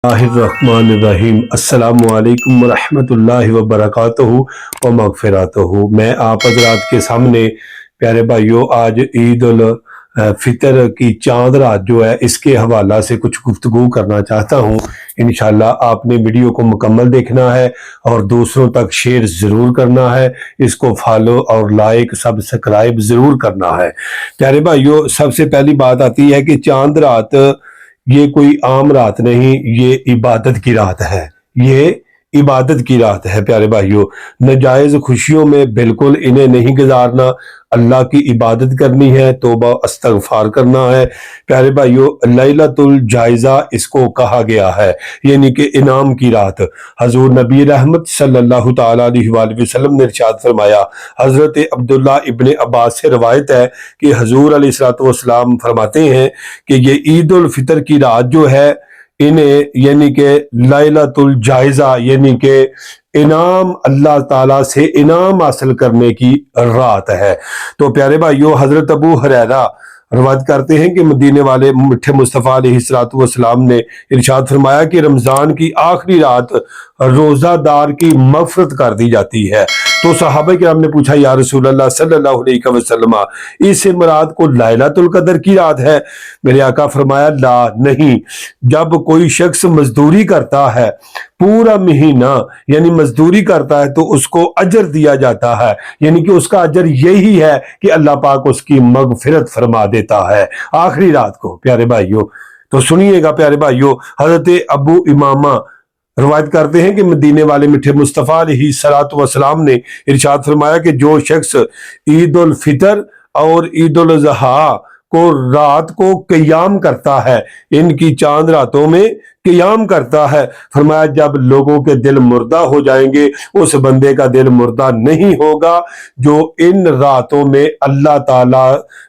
बिस्मिल्लाहिर्रहमानिर्रहीम। अस्सलामु अलैकुम वरहमतुल्लाहि वबरकातुहू व मगफिरतुहू। मैं आप हज़रात के सामने प्यारे भाइयों आज ईद उल फितर की चांद रात जो है इसके हवाला से कुछ गुफ्तगू करना चाहता हूँ। इंशाल्लाह आपने वीडियो को मुकम्मल देखना है और दूसरों तक शेयर ज़रूर करना है, इसको फॉलो और लाइक सब्सक्राइब ज़रूर करना है। प्यारे भाइयों सबसे पहली बात आती है कि चांद रात ये कोई आम रात नहीं, ये इबादत की रात है। ये इबादत की रात है प्यारे भाइयों। नजायज़ खुशियों में बिल्कुल इन्हें नहीं गुजारना, अल्लाह की इबादत करनी है, तौबा इस्तगफार करना है। प्यारे भाइयों लैलतुल जायज़ा इसको कहा गया है, यानी कि इनाम की रात। हजूर नबी रहमत सल्लल्लाहु ताला अलैहि वसल्लम ने इरशाद फरमाया, हजरत अब्दुल्ला इब्ने अब्बास से रवायत है कि हजूर अलैहिस्सलातु वस्सलाम फरमाते हैं कि ये ईद उल फितर की रात जो है इन्हें यानी कि लैलतुल जायज़ा यानी कि इनाम, अल्लाह ताला से इनाम हासिल करने की रात है। तो प्यारे भाइयों हजरत अबू हुरैरा रवायत करते हैं कि मदीने वाले मिठे मुस्तफ़ा अलैहिस्सलातु वस्सलाम ने इरशाद फरमाया कि रमज़ान की आखिरी रात रोज़ादार की मग़फ़िरत कर दी जाती है। तो सहाबा किराम ने पूछा, या रसूल अल्लाह सल्लल्लाहु अलैहि वसल्लम इससे मुराद को लैलतुल कदर की रात है? मेरे आका फरमाया, ला नहीं। जब कोई शख्स मजदूरी करता है पूरा महीना यानी मजदूरी करता है तो उसको अजर दिया जाता है, यानी कि उसका अजर यही है कि अल्लाह पाक उसकी मगफिरत फरमा देता है आखिरी रात को। प्यारे भाइयों तो सुनिएगा प्यारे भाइयों, हजरत अबू इमामा रवायत करते हैं कि मदीने वाले मिठे मुस्तफ़ा अलैहिस्सलातु वस्सलाम ने इरशाद फरमाया कि जो शख्स ईद उल फितर और ईद उल अज़हा को रात को क़याम करता है, इनकी चांद रातों में क़याम करता है, फरमाया जब लोगों के दिल मुर्दा हो जाएंगे उस बंदे का दिल मुर्दा नहीं होगा जो इन रातों में अल्लाह ताला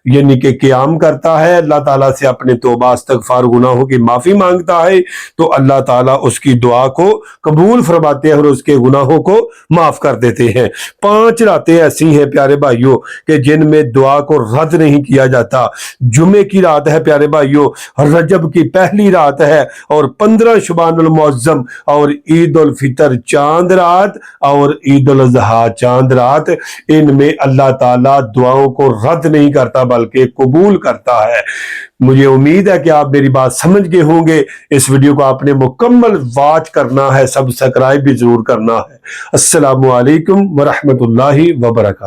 यानी कि क़याम करता है, अल्लाह ताला से अपने तौबा इस्तगफार गुनाहों की माफ़ी मांगता है, तो अल्लाह ताला उसकी दुआ को कबूल फरमाते हैं और उसके गुनाहों को माफ़ कर देते हैं। 5 रातें ऐसी हैं प्यारे भाइयों कि जिनमें दुआ को रद्द नहीं किया जाता। जुमे की रात है प्यारे भाइयों, रजब की पहली रात है और 15 शुबानुल मुअज्जम और ईद उल फितर चांद रात और ईद उल अज़हा चांद रात, इनमें अल्लाह ताला दुआओं को रद्द नहीं करता बल्कि कबूल करता है। मुझे उम्मीद है कि आप मेरी बात समझ गए होंगे। इस वीडियो को आपने मुकम्मल वॉच करना है, सब्सक्राइब भी जरूर करना है। अस्सलामु अलैकुम वरहमतुल्लाहि वबरकातुहू।